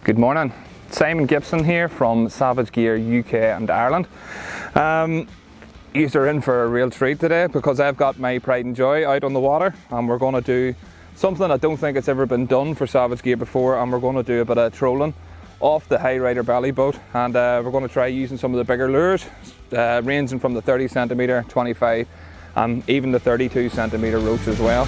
Good morning, Simon Gibson here from Savage Gear UK and Ireland. You're in for a real treat today because I've got my pride and joy out on the water, and we're going to do something I don't think it's ever been done for Savage Gear before, and we're going to do a bit of trolling off the HighRider belly boat, and we're going to try using some of the bigger lures, ranging from the 30 centimetre, 25 and even the 32 centimetre roach as well.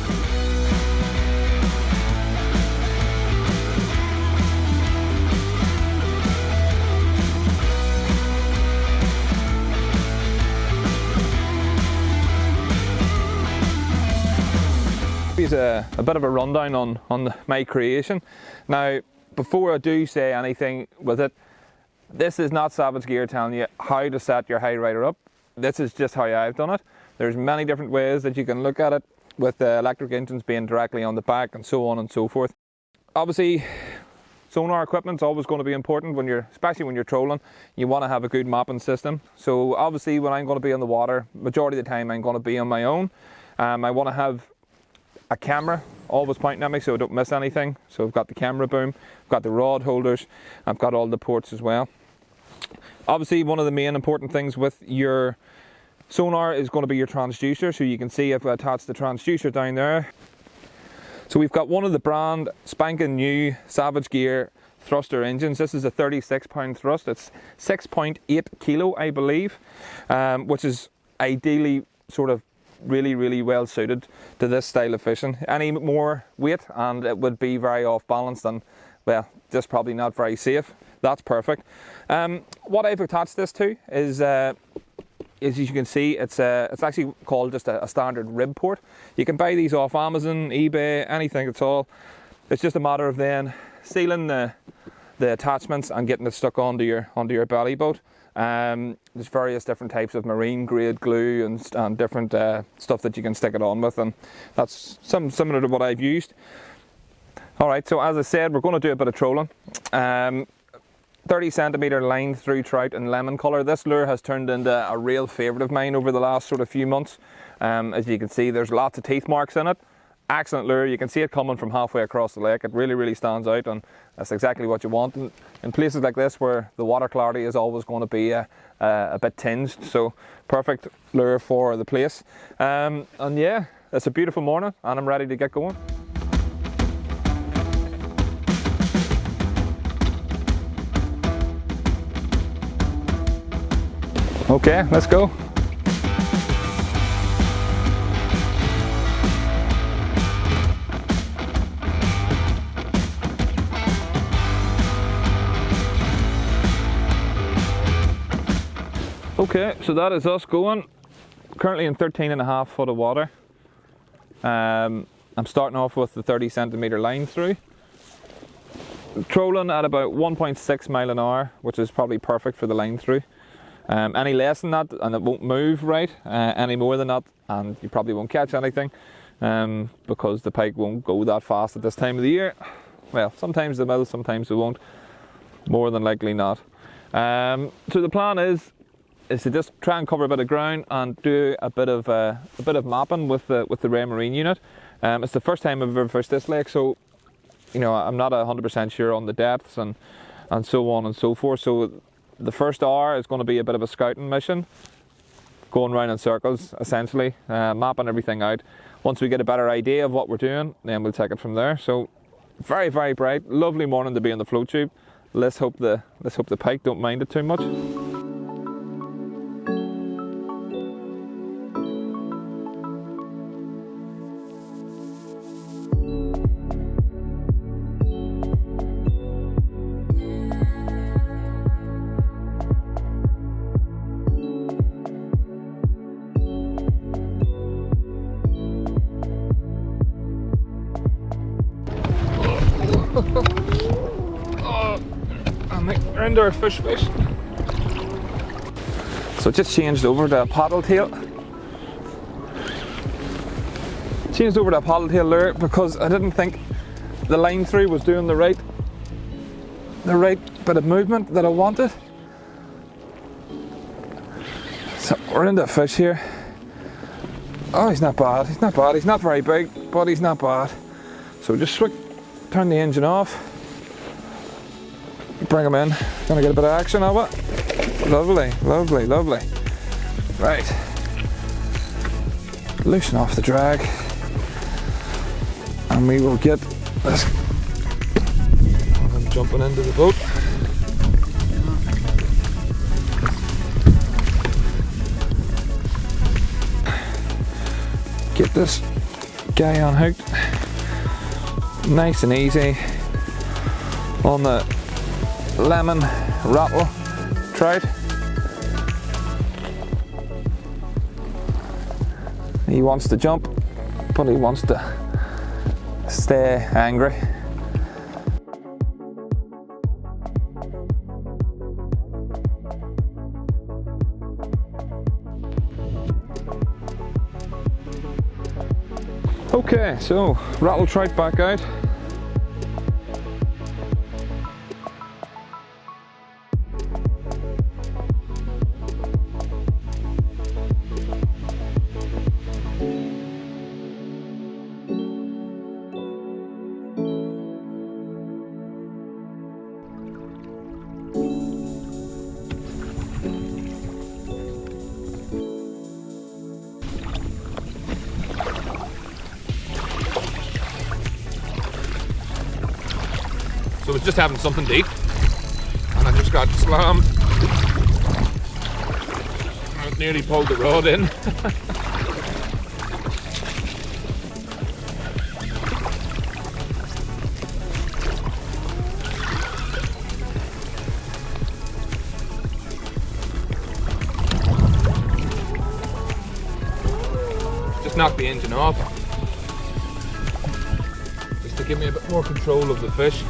A bit of a rundown on my creation. Now, before I do say anything with it, this is not Savage Gear telling you how to set your HighRider up. This is just how I've done it. There's many different ways that you can look at it, with the electric engines being directly on the back and so on and so forth. Obviously, sonar equipment's always going to be important especially when you're trolling. You want to have a good mapping system. So obviously, when I'm going to be on the water, majority of the time I'm going to be on my own. I want to have a camera always pointing at me so I don't miss anything. So I've got the camera boom, I've got the rod holders, I've got all the ports as well. Obviously, one of the main important things with your sonar is going to be your transducer. So you can see I've attached the transducer down there. So we've got one of the brand spanking new Savage Gear thruster engines. This is a 36-pound thrust. It's 6.8 kilo, I believe, which is ideally sort of really well suited to this style of fishing. Any more weight and it would be very off balance and, well, just probably not very safe. That's perfect. What I've attached this to is as you can see, it's actually called just a standard rib port. You can buy these off Amazon, eBay, anything at all. It's just a matter of then sealing the attachments and getting it stuck onto your belly boat. There's various different types of marine grade glue and different stuff that you can stick it on with, and that's similar to what I've used. Alright, so as I said, we're going to do a bit of trolling. 30 centimetre line through trout in lemon colour. This lure has turned into a real favourite of mine over the last sort of few months. As you can see, there's lots of teeth marks in it. Excellent lure. You can see it coming from halfway across the lake. It really stands out, and that's exactly what you want in places like this where the water clarity is always going to be a bit tinged. So perfect lure for the place. And yeah, it's a beautiful morning and I'm ready to get going. Okay, let's go. Okay, so that is us going, currently in 13.5 foot of water. I'm starting off with the 30 centimetre line through. Trolling at about 1.6 mile an hour, which is probably perfect for the line through. Any less than that and it won't move right, any more than that and you probably won't catch anything, because the pike won't go that fast at this time of the year. Well, sometimes they will, sometimes they won't, more than likely not. So the plan is to just try and cover a bit of ground and do a bit of mapping with the Ray Marine unit. It's the first time I've ever fished this lake, so you know I'm not 100% sure on the depths and so on and so forth. So the first hour is going to be a bit of a scouting mission, going around in circles essentially, mapping everything out. Once we get a better idea of what we're doing, then we'll take it from there. So very bright, lovely morning to be in the float tube. Let's hope the pike don't mind it too much. And our fish. So it just changed over to a paddle tail. Changed over to a paddle tail lure because I didn't think the line through was doing the right bit of movement that I wanted. So we're into a fish here. Oh, he's not bad. He's not very big, but he's not bad. So just turn the engine off. bring them in. Gonna get a bit of action of it. Lovely, lovely, lovely. Right. Loosen off the drag. And we will get this. I'm jumping into the boat. Get this guy unhooked. Nice and easy on the lemon rattle trout. He wants to jump, but he wants to stay angry. Okay, so rattle trout back out. So I was just having something to eat, and I just got slammed. I nearly pulled the rod in. Just knocked the engine off, just to give me a bit more control of the fish.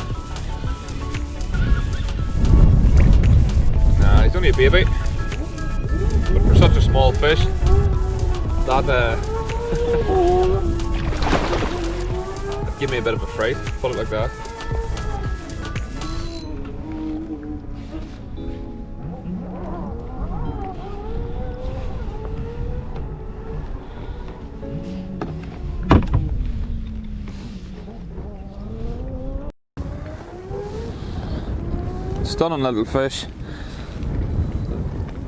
He's only a baby, but for such a small fish, that give me a bit of a fright, put it like that. Stunning little fish.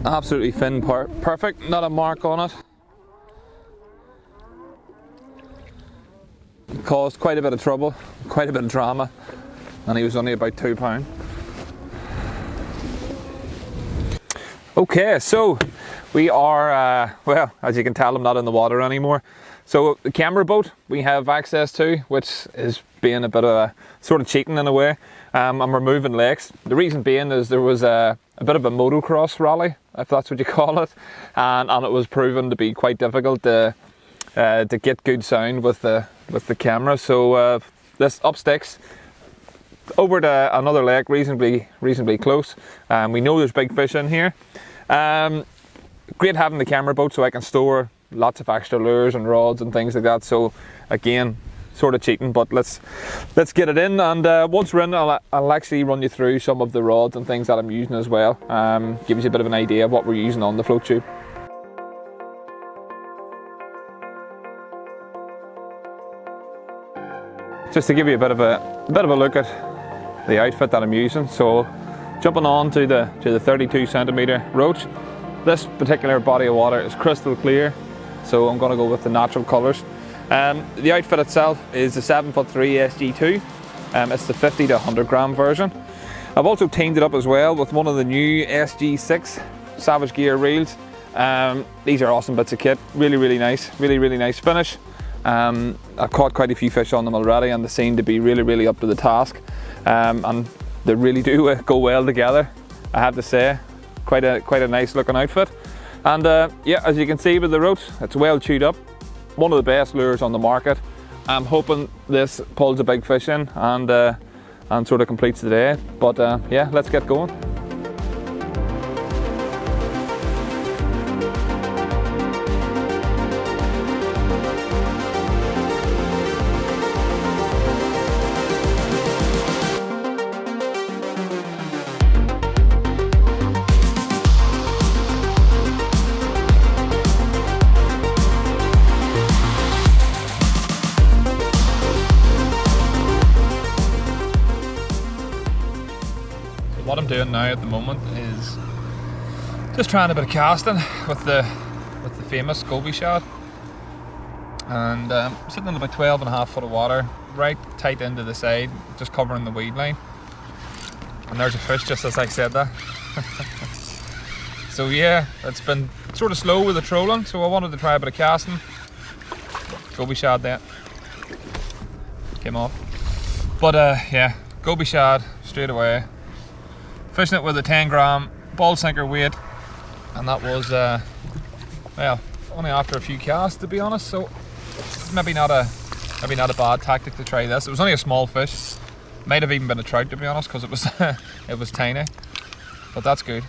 Absolutely fin perfect, not a mark on it. Caused quite a bit of trouble, quite a bit of drama, and he was only about £2. Okay, so we are, well, as you can tell, I'm not in the water anymore. So the camera boat we have access to, which is being a bit of a sort of cheating in a way. I'm removing lakes. The reason being is there was a bit of a motocross rally, if that's what you call it, and it was proven to be quite difficult to get good sound with the camera. So this up sticks over to another lake, reasonably close. We know there's big fish in here. Great having the camera boat so I can store lots of extra lures and rods and things like that. So again, sort of cheating, but let's get it in, and once we're in, I'll actually run you through some of the rods and things that I'm using as well. Give you a bit of an idea of what we're using on the float tube. Just to give you a bit of a look at the outfit that I'm using. So jumping on to the 32 centimeter roach. This particular body of water is crystal clear, so I'm going to go with the natural colours. The outfit itself is the 7'3" SG2. It's the 50 to 100 gram version. I've also teamed it up as well with one of the new SG6 Savage Gear reels. These are awesome bits of kit, really nice, really nice finish. I've caught quite a few fish on them already, and they seem to be really up to the task, and they really do go well together, I have to say. Quite a nice looking outfit, and yeah, as you can see with the roach, it's well chewed up. One of the best lures on the market. I'm hoping this pulls a big fish in and sort of completes the day. But yeah, let's get going. what I'm doing now at the moment is just trying a bit of casting with the famous goby shad, and sitting in about 12.5 foot of water, right tight into the side, just covering the weed line, and there's a fish just as I said that. So yeah, it's been sort of slow with the trolling, so I wanted to try a bit of casting. Goby shad there came off, but yeah, goby shad straight away, fishing it with a 10 gram ball sinker weight, and that was well, only after a few casts, to be honest, so maybe not a bad tactic to try this. It was only a small fish, might have even been a trout, to be honest, because it was it was tiny, but that's good.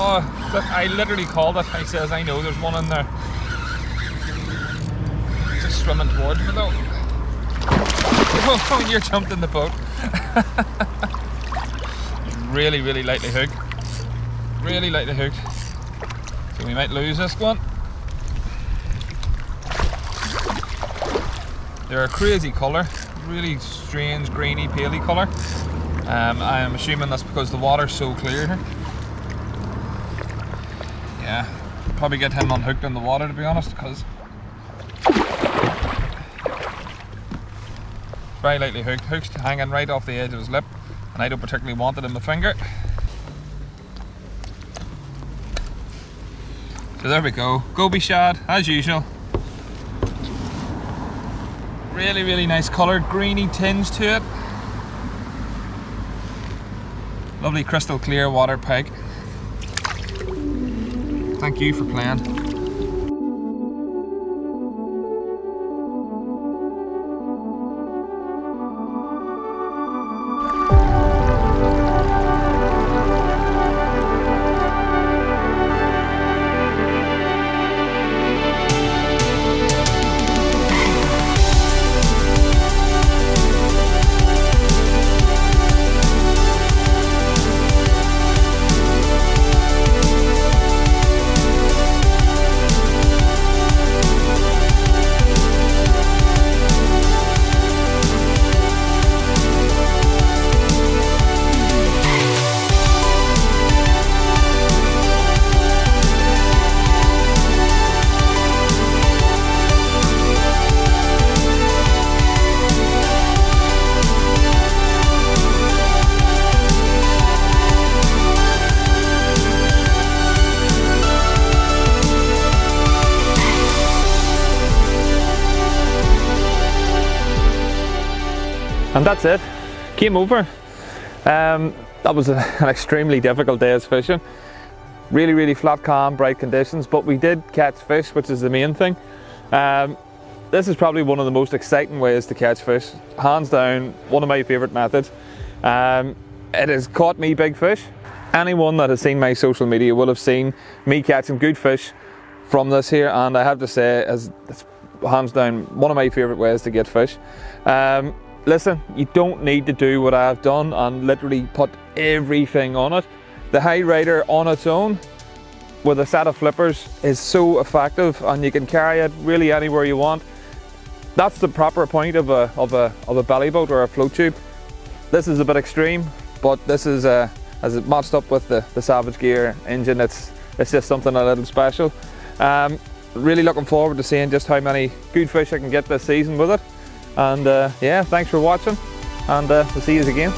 Oh, look, I literally called it. I says, I know there's one in there. Just swimming towards me though. Oh, you're jumped in the boat. Really, really lightly hooked. Really lightly hooked. So we might lose this one. They're a crazy colour. Really strange, greeny, paley colour. I am assuming that's because the water's so clear here. Yeah, probably get him unhooked in the water, to be honest, because very lightly hooked. Hook's hanging right off the edge of his lip, and I don't particularly want it in my finger. So there we go, goby shad as usual. Really, really nice colour, greeny tinge to it. Lovely crystal clear water pike. Thank you for playing. And that's it, game over. That was an extremely difficult day's fishing. Really, really flat, calm, bright conditions, but we did catch fish, which is the main thing. This is probably one of the most exciting ways to catch fish. Hands down, one of my favourite methods. It has caught me big fish. Anyone that has seen my social media will have seen me catching good fish from this here, and I have to say, it's hands down one of my favourite ways to get fish. Listen, you don't need to do what I've done and literally put everything on it. The HighRider on its own with a set of flippers is so effective, and you can carry it really anywhere you want. That's the proper point of a belly boat or a float tube. This is a bit extreme, but this is as it matched up with the Savage Gear engine, it's just something a little special. Really looking forward to seeing just how many good fish I can get this season with it. And yeah, thanks for watching, and we'll see you again.